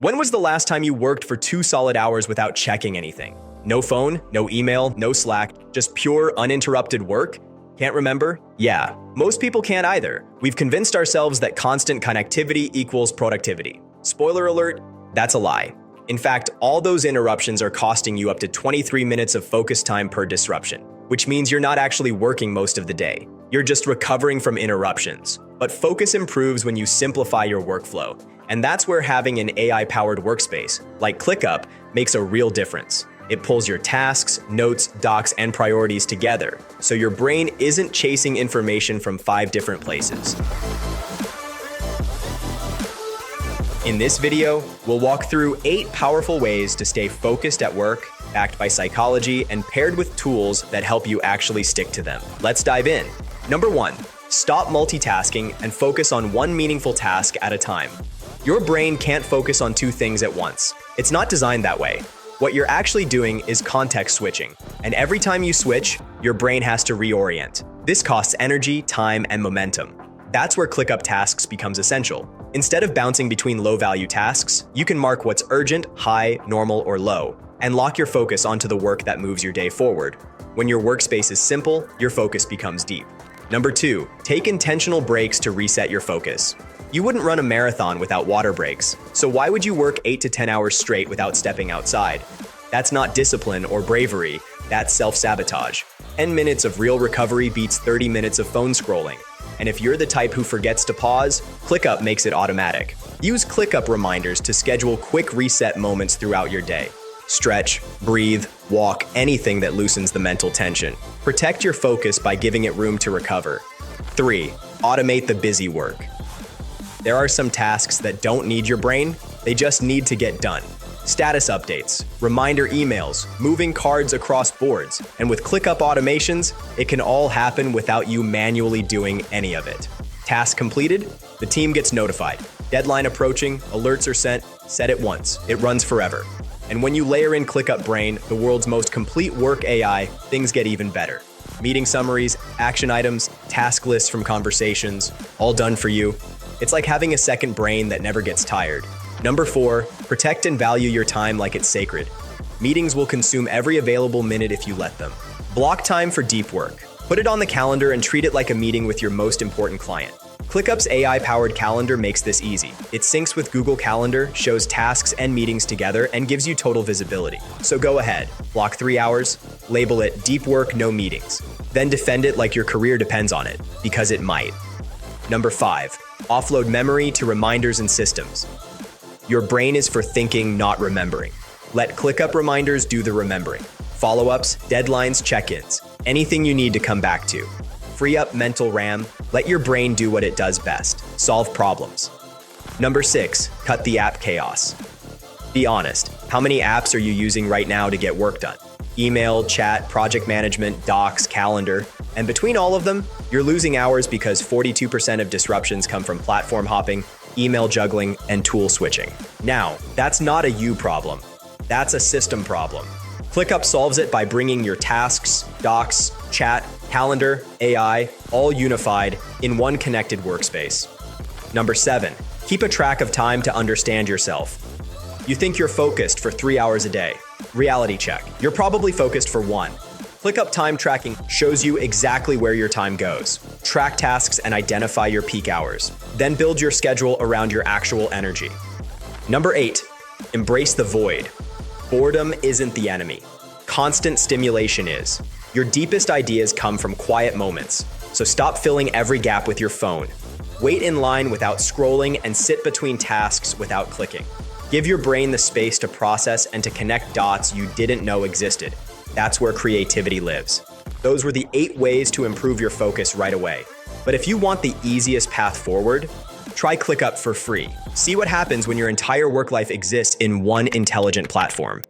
When was the last time you worked for 2 solid hours without checking anything? No phone, no email, no Slack, just pure, uninterrupted work? Can't remember? Yeah, most people can't either. We've convinced ourselves that constant connectivity equals productivity. Spoiler alert, that's a lie. In fact, all those interruptions are costing you up to 23 minutes of focus time per disruption, which means you're not actually working most of the day. You're just recovering from interruptions. But focus improves when you simplify your workflow, and that's where having an AI-powered workspace, like ClickUp, makes a real difference. It pulls your tasks, notes, docs, and priorities together, so your brain isn't chasing information from 5 different places. In this video, we'll walk through 8 powerful ways to stay focused at work, backed by psychology and paired with tools that help you actually stick to them. Let's dive in. Number 1, stop multitasking and focus on one meaningful task at a time. Your brain can't focus on 2 things at once. It's not designed that way. What you're actually doing is context switching, and every time you switch, your brain has to reorient. This costs energy, time, and momentum. That's where ClickUp Tasks becomes essential. Instead of bouncing between low-value tasks, you can mark what's urgent, high, normal, or low, and lock your focus onto the work that moves your day forward. When your workspace is simple, your focus becomes deep. Number 2, take intentional breaks to reset your focus. You wouldn't run a marathon without water breaks, so why would you work 8 to 10 hours straight without stepping outside? That's not discipline or bravery, that's self-sabotage. 10 minutes of real recovery beats 30 minutes of phone scrolling. And if you're the type who forgets to pause, ClickUp makes it automatic. Use ClickUp Reminders to schedule quick reset moments throughout your day. Stretch, breathe, walk, anything that loosens the mental tension. Protect your focus by giving it room to recover. 3, automate the busy work. There are some tasks that don't need your brain, they just need to get done. Status updates, reminder emails, moving cards across boards, and with ClickUp Automations, it can all happen without you manually doing any of it. Task completed, the team gets notified. Deadline approaching, alerts are sent, set it once, it runs forever. And when you layer in ClickUp Brain, the world's most complete work AI, things get even better. Meeting summaries, action items, task lists from conversations, all done for you. It's like having a second brain that never gets tired. Number 4, protect and value your time like it's sacred. Meetings will consume every available minute if you let them. Block time for deep work. Put it on the calendar and treat it like a meeting with your most important client. ClickUp's AI-powered calendar makes this easy. It syncs with Google Calendar, shows tasks and meetings together, and gives you total visibility. So go ahead, block 3 hours, label it deep work, no meetings. Then defend it like your career depends on it, because it might. Number 5, offload memory to reminders and systems. Your brain is for thinking, not remembering. Let ClickUp Reminders do the remembering. Follow-ups, deadlines, check-ins, anything you need to come back to. Free up mental RAM, let your brain do what it does best, solve problems. Number 6, cut the app chaos. Be honest, how many apps are you using right now to get work done? Email, chat, project management, docs, calendar, and between all of them, you're losing hours because 42% of disruptions come from platform hopping, email juggling, and tool switching. Now, that's not a you problem. That's a system problem. ClickUp solves it by bringing your tasks, docs, chat, calendar, AI, all unified in one connected workspace. Number 7, keep a track of time to understand yourself. You think you're focused for 3 hours a day. Reality check. You're probably focused for 1. ClickUp Time Tracking shows you exactly where your time goes. Track tasks and identify your peak hours. Then build your schedule around your actual energy. Number 8, embrace the void. Boredom isn't the enemy. Constant stimulation is. Your deepest ideas come from quiet moments, so stop filling every gap with your phone. Wait in line without scrolling and sit between tasks without clicking. Give your brain the space to process and to connect dots you didn't know existed. That's where creativity lives. Those were the 8 ways to improve your focus right away. But if you want the easiest path forward, try ClickUp for free. See what happens when your entire work life exists in one intelligent platform.